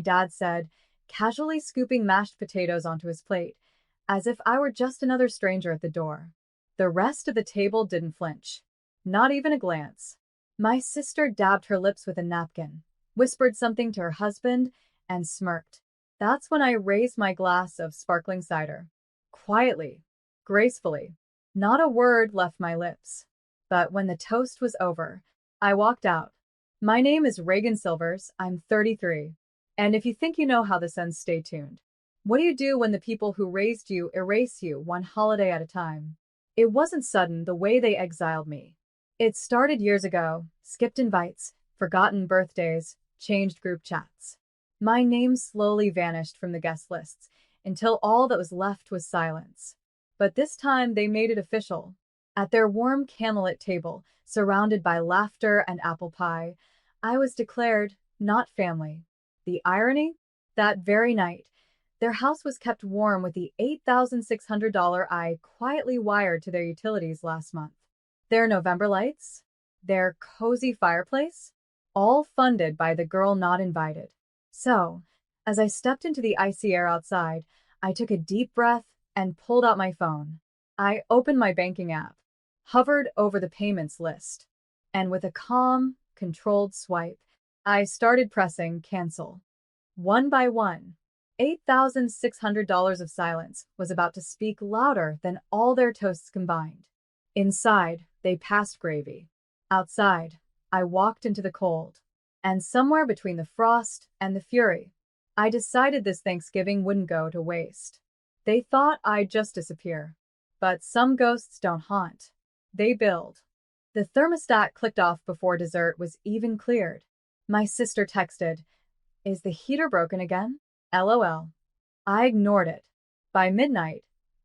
Dad said, casually scooping mashed potatoes onto his plate, as if I were just another stranger at the door. The rest of the table didn't flinch. Not even a glance. My sister dabbed her lips with a napkin, whispered something to her husband, and smirked. That's when I raised my glass of sparkling cider. Quietly, gracefully. Not a word left my lips. But when the toast was over, I walked out. My name is Reagan Silvers, I'm 33. And if you think you know how this ends, stay tuned. What do you do when the people who raised you erase you one holiday at a time? It wasn't sudden the way they exiled me. It started years ago, skipped invites, forgotten birthdays, changed group chats. My name slowly vanished from the guest lists until all that was left was silence. But this time they made it official. At their warm candlelit table, surrounded by laughter and apple pie, I was declared not family. The irony? That very night, their house was kept warm with the $8,600 I quietly wired to their utilities last month. Their November lights? Their cozy fireplace? All funded by the girl not invited. So, as I stepped into the icy air outside, I took a deep breath and pulled out my phone. I opened my banking app, hovered over the payments list, and with a calm, controlled swipe, I started pressing cancel. One by one, $8,600 of silence was about to speak louder than all their toasts combined. Inside, they passed gravy. Outside, I walked into the cold. And somewhere between the frost and the fury, I decided this Thanksgiving wouldn't go to waste. They thought I'd just disappear. But some ghosts don't haunt. They build. The thermostat clicked off before dessert was even cleared. My sister texted, "Is the heater broken again?" LOL. I ignored it. By midnight,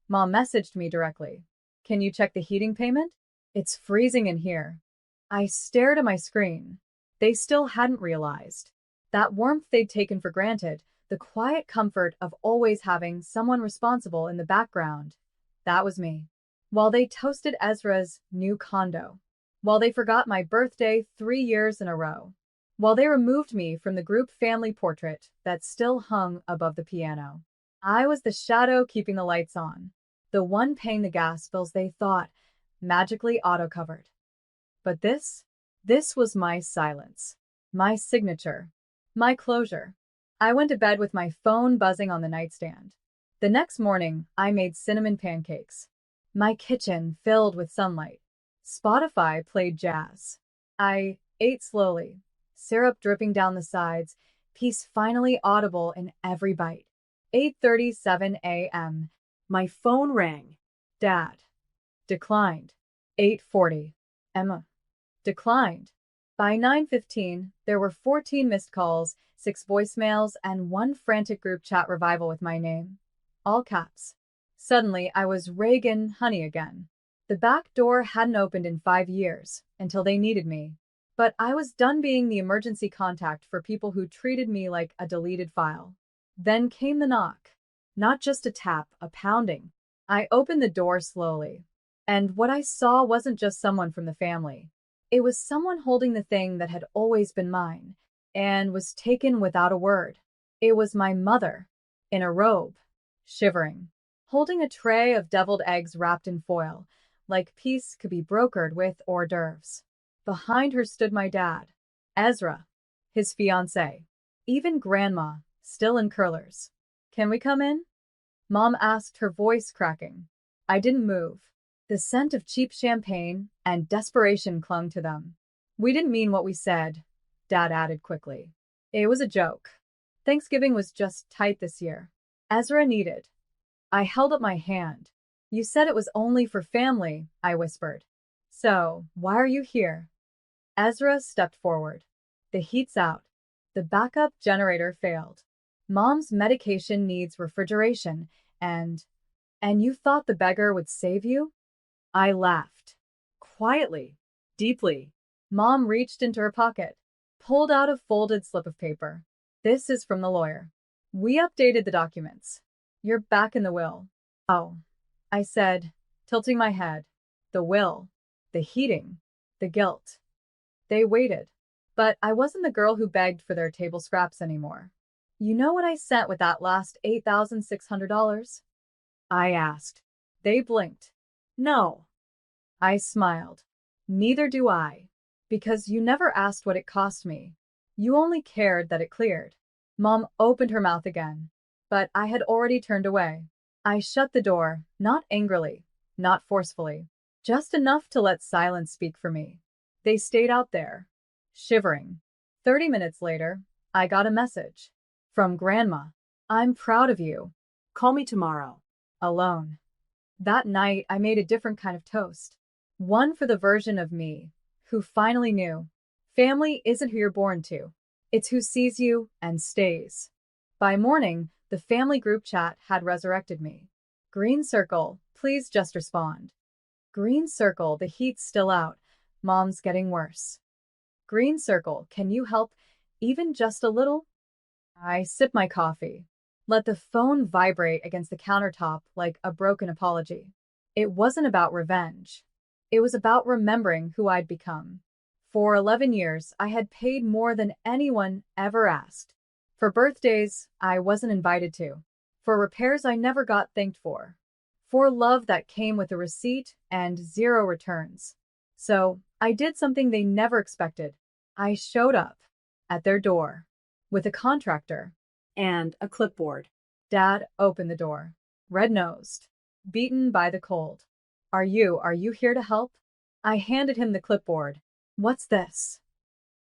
Mom messaged me directly. "Can you check the heating payment? It's freezing in here." I stared at my screen. They still hadn't realized. That warmth they'd taken for granted, the quiet comfort of always having someone responsible in the background. That was me. While they toasted Ezra's new condo. While they forgot my birthday 3 years in a row. While they removed me from the group family portrait that still hung above the piano. I was the shadow keeping the lights on. The one paying the gas bills they thought magically auto-covered. But this was my silence. My signature. My closure. I went to bed with my phone buzzing on the nightstand. The next morning, I made cinnamon pancakes. My kitchen filled with sunlight. Spotify played jazz. I ate slowly, syrup dripping down the sides, peace finally audible in every bite. 8:37 a.m. My phone rang. Dad. Declined. 8:40. Emma. Declined. By 9:15, there were 14 missed calls, 6 voicemails, and 1 frantic group chat revival with my name. All caps. Suddenly, I was Reagan Honey again. The back door hadn't opened in 5 years, until they needed me. But I was done being the emergency contact for people who treated me like a deleted file. Then came the knock. Not just a tap, a pounding. I opened the door slowly. And what I saw wasn't just someone from the family. It was someone holding the thing that had always been mine, and was taken without a word. It was my mother, in a robe, shivering, holding a tray of deviled eggs wrapped in foil, like peace could be brokered with hors d'oeuvres. Behind her stood my dad, Ezra, his fiancé, even Grandma, still in curlers. "Can we come in?" Mom asked, her voice cracking. I didn't move. The scent of cheap champagne and desperation clung to them. "We didn't mean what we said," Dad added quickly. "It was a joke. Thanksgiving was just tight this year." Ezra needed. I held up my hand. "You said it was only for family," I whispered. "So, why are you here?" Ezra stepped forward. "The heat's out. The backup generator failed. Mom's medication needs refrigeration, and you thought the beggar would save you?" I laughed. Quietly, deeply. Mom reached into her pocket, pulled out a folded slip of paper. "This is from the lawyer. We updated the documents. You're back in the will." "Oh," I said, tilting my head. "The will, the heating, the guilt." They waited. But I wasn't the girl who begged for their table scraps anymore. You know what I sent with that last $8,600? I asked. They blinked. No. I smiled. Neither do I. Because you never asked what it cost me. You only cared that it cleared. Mom opened her mouth again, but I had already turned away. I shut the door, not angrily, not forcefully, just enough to let silence speak for me. They stayed out there, shivering. 30 minutes later, I got a message. From Grandma. I'm proud of you. Call me tomorrow. Alone. That night, I made a different kind of toast. One for the version of me who finally knew. Family isn't who you're born to. It's who sees you and stays. By morning, the family group chat had resurrected me. Green circle, please just respond. Green circle, the heat's still out. Mom's getting worse. Green circle, can you help even just a little? I sip my coffee. Let the phone vibrate against the countertop like a broken apology. It wasn't about revenge. It was about remembering who I'd become. For 11 years, I had paid more than anyone ever asked. For birthdays, I wasn't invited to. For repairs I never got thanked for. For love that came with a receipt and zero returns. So, I did something they never expected. I showed up at their door with a contractor And a clipboard. Dad opened the door, red-nosed, beaten by the cold. Are you here to help? I handed him the clipboard. What's this?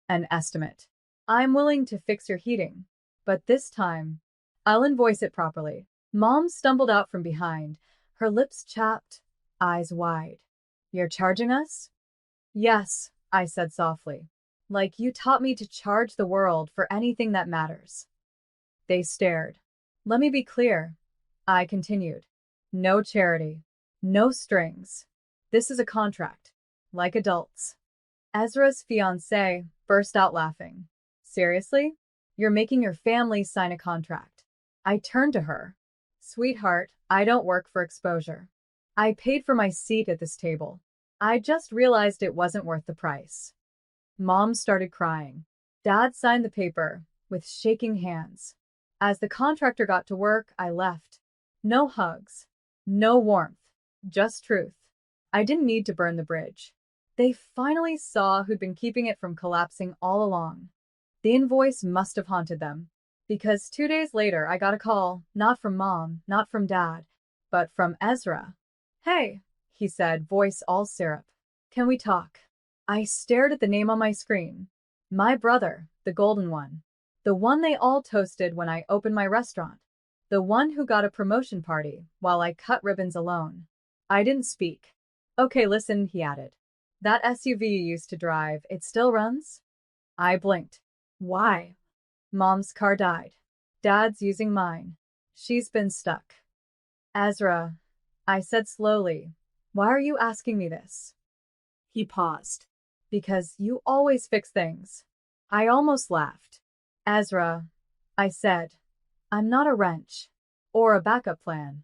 An estimate. I'm willing to fix your heating, but this time, I'll invoice it properly. Mom stumbled out from behind, her lips chapped, eyes wide. You're charging us? Yes, I said softly. Like you taught me to charge the world for anything that matters. They stared. Let me be clear, I continued. No charity. No strings. This is a contract. Like adults. Ezra's fiancée burst out laughing. Seriously? You're making your family sign a contract. I turned to her. Sweetheart, I don't work for exposure. I paid for my seat at this table. I just realized it wasn't worth the price. Mom started crying. Dad signed the paper with shaking hands. As the contractor got to work, I left. No hugs. No warmth. Just truth. I didn't need to burn the bridge. They finally saw who'd been keeping it from collapsing all along. The invoice must have haunted them, because 2 days later I got a call, not from Mom, not from Dad, but from Ezra. Hey, he said, voice all syrup. Can we talk? I stared at the name on my screen. My brother, the golden one. The one they all toasted when I opened my restaurant. The one who got a promotion party while I cut ribbons alone. I didn't speak. Okay, listen, he added. That SUV you used to drive, it still runs? I blinked. Why? Mom's car died. Dad's using mine. She's been stuck. Ezra, I said slowly, why are you asking me this? He paused. Because you always fix things. I almost laughed. Ezra, I said, I'm not a wrench. Or a backup plan.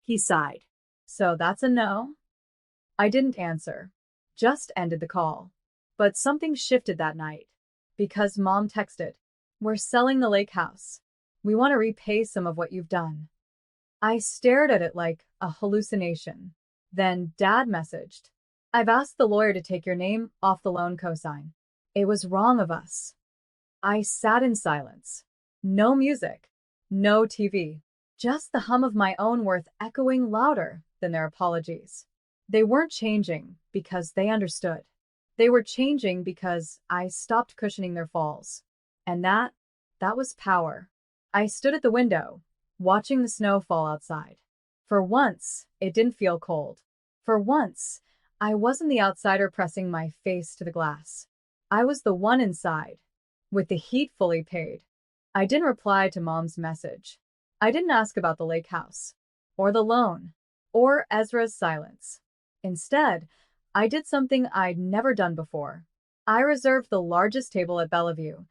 He sighed. So that's a no? I didn't answer. Just ended the call. But something shifted that night. Because Mom texted, we're selling the lake house. We want to repay some of what you've done. I stared at it like a hallucination. Then Dad messaged, I've asked the lawyer to take your name off the loan cosign. It was wrong of us. I sat in silence. No music. No TV. Just the hum of my own worth echoing louder than their apologies. They weren't changing because they understood. They were changing because I stopped cushioning their falls. And that was power. I stood at the window, watching the snow fall outside. For once, it didn't feel cold. For once, I wasn't the outsider pressing my face to the glass. I was the one inside, with the heat fully paid. I didn't reply to Mom's message. I didn't ask about the lake house, or the loan, or Ezra's silence. Instead, I did something I'd never done before. I reserved the largest table at Bellevue,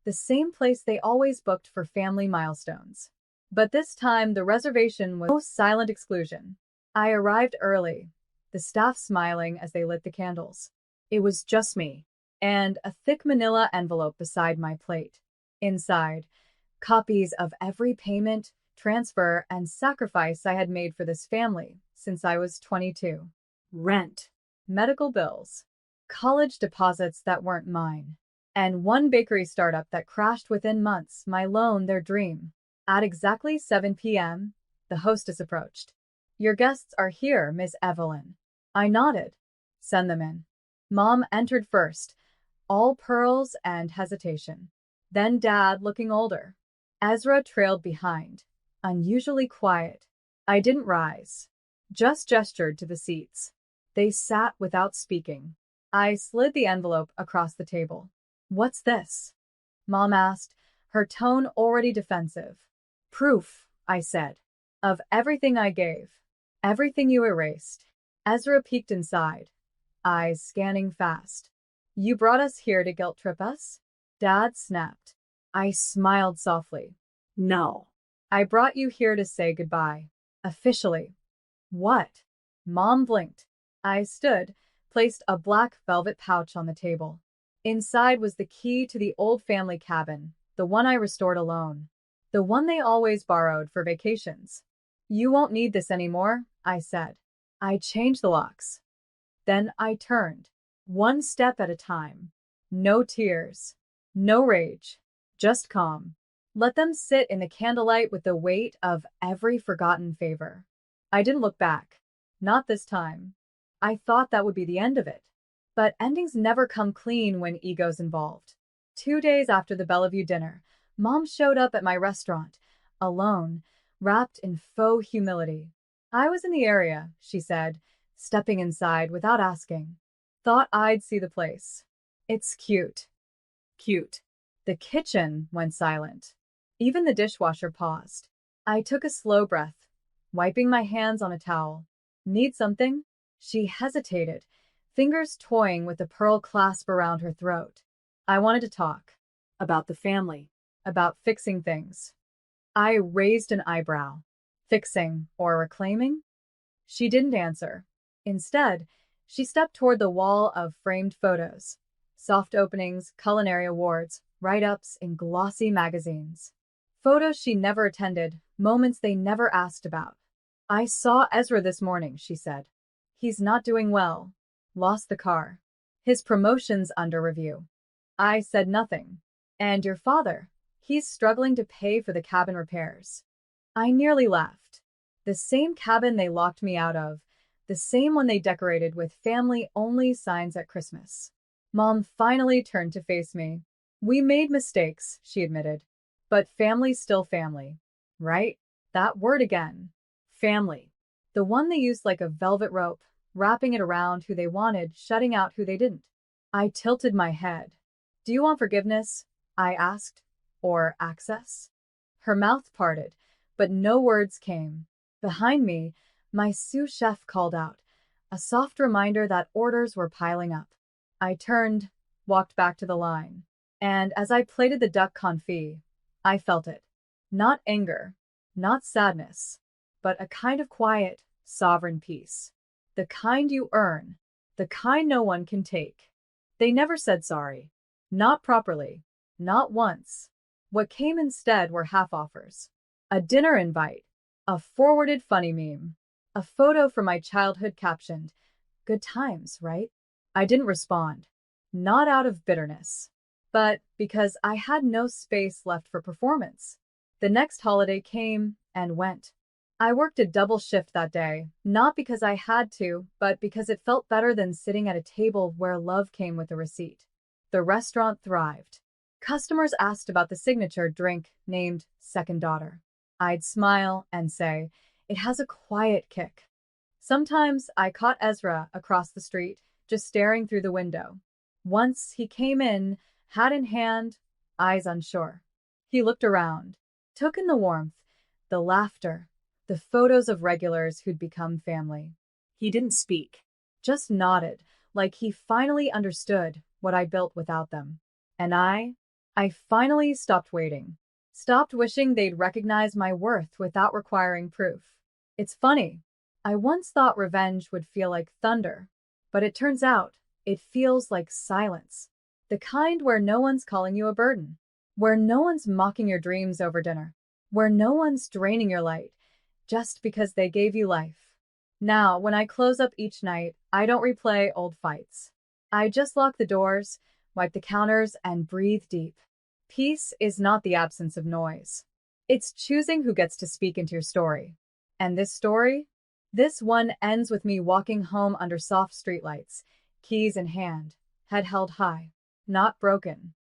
the same place they always booked for family milestones. But this time, the reservation was no silent exclusion. I arrived early, the staff smiling as they lit the candles. It was just me, and a thick manila envelope beside my plate. Inside, Copies of every payment, transfer, and sacrifice I had made for this family since I was 22. Rent. Medical bills, college deposits that weren't mine, and one bakery startup that crashed within months, my loan, their dream. At exactly 7 p.m., the hostess approached. "Your guests are here, Miss Evelyn." I nodded. "Send them in." Mom entered first, all pearls and hesitation. Then Dad, looking older. Ezra trailed behind, unusually quiet. I didn't rise, just gestured to the seats. They sat without speaking. I slid the envelope across the table. "What's this?" Mom asked, her tone already defensive. "Proof," I said, "of everything I gave. Everything you erased." Ezra peeked inside, eyes scanning fast. "You brought us here to guilt trip us?" Dad snapped. I smiled softly. No. "I brought you here to say goodbye. Officially." "What?" Mom blinked. I stood, placed a black velvet pouch on the table. Inside was the key to the old family cabin, the one I restored alone. The one they always borrowed for vacations. "You won't need this anymore," I said. I changed the locks. Then I turned, one step at a time. No tears, no rage, just calm. Let them sit in the candlelight with the weight of every forgotten favor. I didn't look back. Not this time. I thought that would be the end of it. But endings never come clean when ego's involved. 2 days after the Bellevue dinner, Mom showed up at my restaurant, alone, wrapped in faux humility. "I was in the area," she said, stepping inside without asking. "Thought I'd see the place. It's cute." Cute. The kitchen went silent. Even the dishwasher paused. I took a slow breath, wiping my hands on a towel. "Need something?" She hesitated, fingers toying with the pearl clasp around her throat. I wanted to talk. About the family. About fixing things. I raised an eyebrow. Fixing or reclaiming? She didn't answer. Instead, she stepped toward the wall of framed photos. Soft openings, culinary awards, write-ups in glossy magazines. Photos she never attended, moments they never asked about. "I saw Ezra this morning," she said. "He's not doing well. Lost the car. His promotion's under review." I said nothing. "And your father? He's struggling to pay for the cabin repairs." I nearly laughed. The same cabin they locked me out of, the same one they decorated with family-only signs at Christmas. Mom finally turned to face me. "We made mistakes," she admitted. "But family's still family. Right? That word again. Family. The one they used like a velvet rope, wrapping it around who they wanted, shutting out who they didn't." I tilted my head. "Do you want forgiveness?" I asked. "Or access?" Her mouth parted, but no words came. Behind me, my sous chef called out, a soft reminder that orders were piling up. I turned, walked back to the line, and as I plated the duck confit, I felt it. Not anger, not sadness, but a kind of quiet, sovereign peace. The kind you earn, the kind no one can take. They never said sorry. Not properly. Not once. What came instead were half offers. A dinner invite. A forwarded funny meme. A photo from my childhood captioned, "Good times, right?" I didn't respond. Not out of bitterness, but because I had no space left for performance. The next holiday came and went. I worked a double shift that day, not because I had to, but because it felt better than sitting at a table where love came with a receipt. The restaurant thrived. Customers asked about the signature drink named Second Daughter. I'd smile and say, "It has a quiet kick." Sometimes I caught Ezra across the street, just staring through the window. Once he came in, hat in hand, eyes unsure. He looked around, took in the warmth, the laughter, the photos of regulars who'd become family. He didn't speak. Just nodded, like he finally understood what I built without them. And I finally stopped waiting. Stopped wishing they'd recognize my worth without requiring proof. It's funny. I once thought revenge would feel like thunder, but it turns out it feels like silence. The kind where no one's calling you a burden. where no one's mocking your dreams over dinner, where no one's draining your light just because they gave you life. Now, when I close up each night, I don't replay old fights. I just lock the doors, wipe the counters, and breathe deep. Peace is not the absence of noise. It's choosing who gets to speak into your story. And this story? This one ends with me walking home under soft streetlights, keys in hand, head held high, not broken,